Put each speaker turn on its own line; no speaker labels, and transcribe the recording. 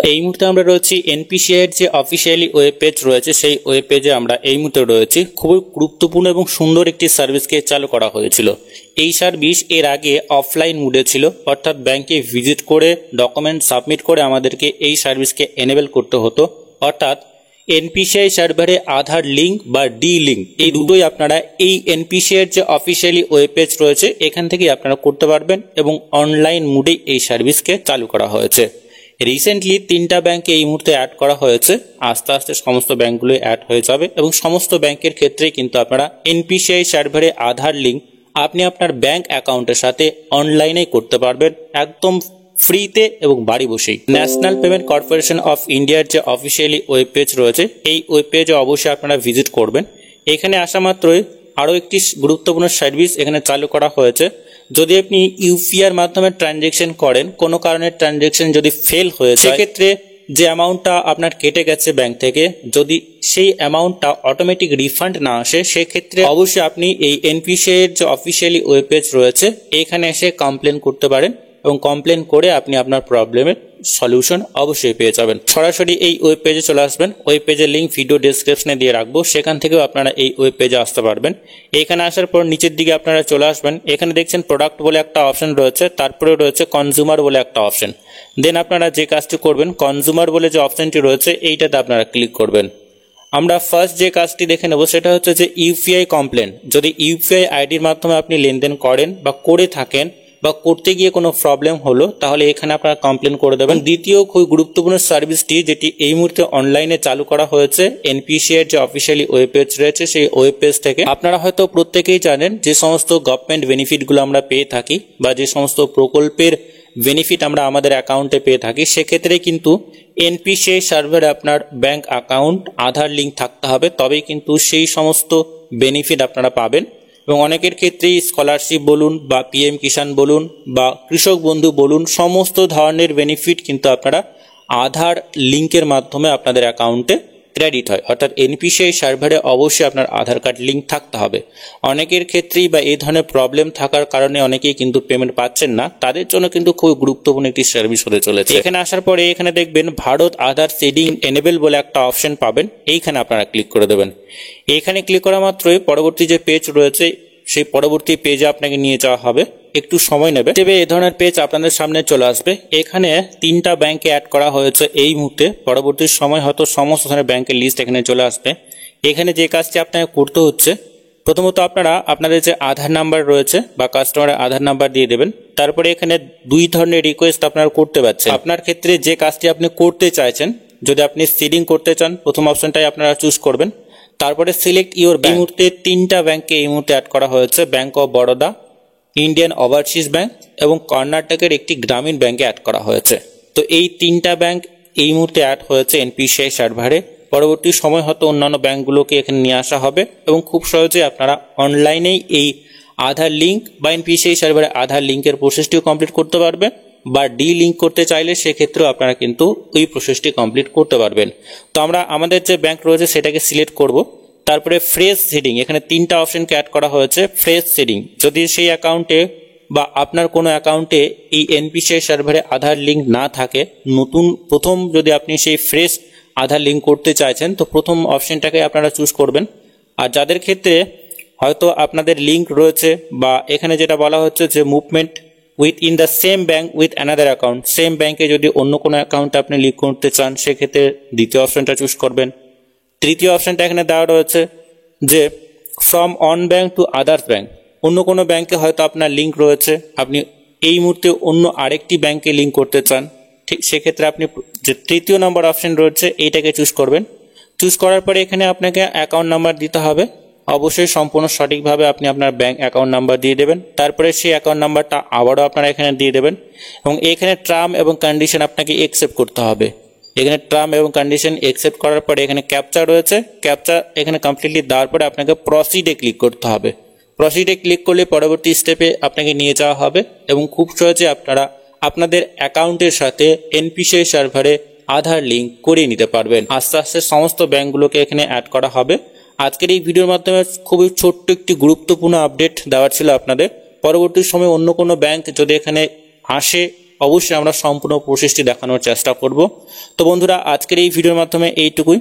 এই মুহূর্তে আমরা রয়েছি এনপিসিআই এর যে অফিসিয়ালি ওয়েব পেজ রয়েছে সেই ওয়েব পেজে আমরা এই মুহূর্তে রয়েছি। খুবই গুরুত্বপূর্ণ এবং সুন্দর একটি সার্ভিসকে চালু করা হয়েছিল। এই সার্ভিস এর আগে অফলাইন মোডে ছিল, অর্থাৎ ব্যাংকে ভিজিট করে ডকুমেন্ট সাবমিট করে আমাদেরকে এই সার্ভিসকে এনেবল করতে হতো। অর্থাৎ এনপিসিআই সার্ভারে আধার লিঙ্ক বা ডি লিঙ্ক এই দুটোই আপনারা এই এনপিসিআই এর যে অফিসিয়ালি ওয়েব পেজ রয়েছে এখান থেকেই আপনারা করতে পারবেন এবং অনলাইন মোডে এই সার্ভিসকে চালু করা হয়েছে। রিসেন্টলি 3টা ব্যাংকে এই মুহূর্তে অ্যাড করা হয়েছে, আস্তে আস্তে সমস্ত ব্যাংকগুলো অ্যাড হয়ে যাবে এবং সমস্ত ব্যাংকের ক্ষেত্রেই কিন্তু আপনারা এনপিসিআই সার্ভারে আধার লিঙ্ক আপনি আপনার ব্যাংক অ্যাকাউন্টের সাথে অনলাইনে করতে পারবেন একদম ফ্রিতে এবং বাড়ি বসেই। ন্যাশনাল পেমেন্ট কর্পোরেশন অফ ইন্ডিয়ার যে অফিসিয়ালি ওয়েব পেজ রয়েছে এই ওয়েব পেজে অবশ্যই আপনারা ভিজিট করবেন। এখানে আসা মাত্রই আরও একটি গুরুত্বপূর্ণ সার্ভিস এখানে চালু করা হয়েছে। যদি আপনি ইউপিআইয়ের মাধ্যমে ট্রানজ্যাকশন করেন, কোনো কারণে ট্রানজ্যাকশন যদি ফেল হয়ে যায়, সেক্ষেত্রে যে অ্যামাউন্টটা আপনার কেটে গেছে ব্যাংক থেকে, যদি সেই অ্যামাউন্টটা অটোমেটিক রিফান্ড না আসে, সেক্ষেত্রে অবশ্যই আপনি এই এনপিসিআই এর যে অফিসিয়ালি ওয়েব পেজ রয়েছে এখানে এসে কমপ্লেন করতে পারেন এবং কমপ্লেন করে আপনি আপনার প্রবলেমের সলিউশন অবশ্যই পেয়ে যাবেন। সরাসরি এই ওয়েব পেজে চলে আসবেন। ওয়েব পেজের লিঙ্ক ভিডিও ডেসক্রিপশনে দিয়ে রাখবো, সেখান থেকেও আপনারা এই ওয়েব পেজে আসতে পারবেন। এখানে আসার পর নিচের দিকে আপনারা চলে আসবেন। এখানে দেখছেন প্রোডাক্ট বলে একটা অপশন রয়েছে, তারপরে রয়েছে কনজিউমার বলে একটা অপশন। দেন আপনারা যে কাজটি করবেন, কনজিউমার বলে যে অপশনটি রয়েছে এইটাতে আপনারা ক্লিক করবেন। আমরা ফার্স্ট যে কাজটি দেখে নেব সেটা হচ্ছে যে ইউপিআই কমপ্লেন। যদি ইউপিআই আইডির মাধ্যমে আপনি লেনদেন করেন বা করে থাকেন বা করতে গিয়ে কোনো প্রবলেম হলো, তাহলে এখানে আপনারা কমপ্লেন করে দেবেন। দ্বিতীয় খুব গুরুত্বপূর্ণ সার্ভিসটি যেটি এই মুহূর্তে অনলাইনে চালু করা হয়েছে এনপিসিআই এর যে অফিসিয়ালি ওয়েব পেজ রয়েছে সেই ওয়েব পেজ থেকে। আপনারা হয়তো প্রত্যেকেই জানেন যে সমস্ত গভর্নমেন্ট বেনিফিটগুলো আমরা পেয়ে থাকি বা যে সমস্ত প্রকল্পের বেনিফিট আমরা আমাদের অ্যাকাউন্টে পেয়ে থাকি, সেক্ষেত্রে কিন্তু এনপিসিআই সার্ভারে আপনার ব্যাংক অ্যাকাউন্ট আধার লিঙ্ক থাকতে হবে, তবেই কিন্তু সেই সমস্ত বেনিফিট আপনারা পাবেন। এবং অনেকের ক্ষেত্রেই স্কলারশিপ বলুন বা পিএম কিষাণ বলুন বা কৃষক বন্ধু বলুন, সমস্ত ধরনের বেনিফিট কিন্তু আপনারা আধার লিঙ্কের মাধ্যমে আপনাদের অ্যাকাউন্টে ক্রেডিট হয়। অর্থাৎ এনপিসিআই সার্ভারে অবশ্যই আপনার আধার কার্ড লিঙ্ক থাকতে হবে। অনেকের ক্ষেত্রেই বা এই ধরনের প্রবলেম থাকার কারণে অনেকেই কিন্তু পেমেন্ট পাচ্ছেন না, তাদের জন্য কিন্তু খুব গুরুত্বপূর্ণ একটি সার্ভিস হতে চলেছে। এখানে আসার পরে এখানে দেখবেন ভারত আধার সিডিং এনেবল বলে একটা অপশন পাবেন, এইখানে আপনারা ক্লিক করে দেবেন। এইখানে ক্লিক করা মাত্রই পরবর্তী যে পেজ রয়েছে সেই পরবর্তী পেজে আপনাকে নিয়ে যাওয়া হবে, একটু সময় নেবে। তবে এই ধরনের পেজ আপনাদের সামনে চলে আসবে। এখানে 3টা ব্যাংকে অ্যাড করা হয়েছে এই মুহূর্তে, পরবর্তী সময় হয়তো সমস্ত ধরনের ব্যাংকের লিস্ট এখানে চলে আসবে। এখানে যে কাজটি আপনাকে করতে হচ্ছে, প্রথমত আপনারা আপনাদের যে আধার নাম্বার রয়েছে বা কাস্টমারের আধার নাম্বার দিয়ে দেবেন। তারপরে এখানে 2 ধরনের রিকোয়েস্ট আপনারা করতে পারছেন। আপনার ক্ষেত্রে যে কাজটি আপনি করতে চাইছেন, যদি আপনি সিডিং করতে চান প্রথম অপশনটাই আপনারা চুজ করবেন। তারপরে সিলেক্ট ইউর ব্যাংক। এই মুহূর্তে 3টা ব্যাংকে এই মুহূর্তে অ্যাড করা হয়েছে, bank of Baroda, Indian overseas bank এবং কর্ণাটকের একটি গ্রামীণ ব্যাংকে অ্যাড করা হয়েছে। তো এই 3টা ব্যাংক এই মুহূর্তে অ্যাড হয়েছে এনপিসিআই সার্ভারে। পরবর্তী সময় হয়তো অন্যান্য ব্যাংকগুলোকে এখানে নিয়ে আসা হবে এবং খুব সহজে আপনারা অনলাইনেই এই আধার লিঙ্ক বা এনপিসিআই সার্ভারে আধার লিঙ্কের প্রসেসটিও কমপ্লিট করতে পারবেন, বা ডি লিঙ্ক করতে চাইলে সেক্ষেত্রেও আপনারা কিন্তু ওই প্রসেসটি কমপ্লিট করতে পারবেন। তো আমরা আমাদের যে ব্যাংক রয়েছে সেটাকে সিলেক্ট করব। তারপরে ফ্রেশ সিডিং, এখানে 3টা অপশনকে অ্যাড করা হয়েছে। ফ্রেশ সিডিং, যদি সেই অ্যাকাউন্টে বা আপনার কোনো অ্যাকাউন্টে এই এনপিসিআই সার্ভারে আধার লিঙ্ক না থাকে, নতুন প্রথম যদি আপনি সেই ফ্রেশ আধার লিঙ্ক করতে চাইছেন, তো প্রথম অপশনটাকে আপনারা চুজ করবেন। আর যাদের ক্ষেত্রে হয়তো আপনাদের লিঙ্ক রয়েছে বা এখানে যেটা বলা হচ্ছে যে movement with in the same bank with another account, same ব্যাংকে যদি অন্য কোনো অ্যাকাউন্টে আপনি লিঙ্ক করতে চান, সেক্ষেত্রে দ্বিতীয় অপশনটা চুজ করবেন। তৃতীয় অপশনটা এখানে দেওয়া রয়েছে যে from on bank to others bank, অন্য কোনো ব্যাংকে হয়তো আপনার লিঙ্ক রয়েছে, আপনি এই মুহূর্তে অন্য আরেকটি ব্যাংকে লিঙ্ক করতে চান, ঠিক সেক্ষেত্রে আপনি যে 3য় নম্বর অপশন রয়েছে এইটাকে চুজ করবেন। চুজ করার পরে এখানে আপনাকে অ্যাকাউন্ট নাম্বার দিতে হবে, অবশ্যই সম্পূর্ণ সঠিকভাবে আপনি আপনার ব্যাংক অ্যাকাউন্ট নাম্বার দিয়ে দেবেন। তারপরে সেই অ্যাকাউন্ট নাম্বারটা আবারও আপনারা এখানে দিয়ে দেবেন এবং এখানে টার্ম এবং কন্ডিশন আপনাকে অ্যাকসেপ্ট করতে হবে। এখানে টার্ম এবং কন্ডিশন অ্যাকসেপ্ট করার পরে এখানে ক্যাপচা রয়েছে, ক্যাপচা এখানে কমপ্লিটলি দেওয়ার পরে আপনাকে প্রসিডে ক্লিক করতে হবে। প্রসিডে ক্লিক করলে পরবর্তী স্টেপে আপনাকে নিয়ে যাওয়া হবে এবং খুব সহজে আপনারা আপনাদের অ্যাকাউন্টের সাথে এনপিসিআই সার্ভারে আধার লিঙ্ক করিয়ে নিতে পারবেন। আস্তে আস্তে সমস্ত ব্যাংকগুলোকে এখানে অ্যাড করা হবে। আজকের এই ভিডিওর মাধ্যমে খুবই ছোট্ট একটি গুরুত্বপূর্ণ আপডেট দেওয়ার ছিল আপনাদের। পরবর্তী সময়ে অন্য কোনো ব্যাংক যদি এখানে আসে অবশ্যই আমরা সম্পূর্ণ প্রসেসটি দেখানোর চেষ্টা করব। তো বন্ধুরা, আজকের এই ভিডিওর মাধ্যমে এইটুকুই।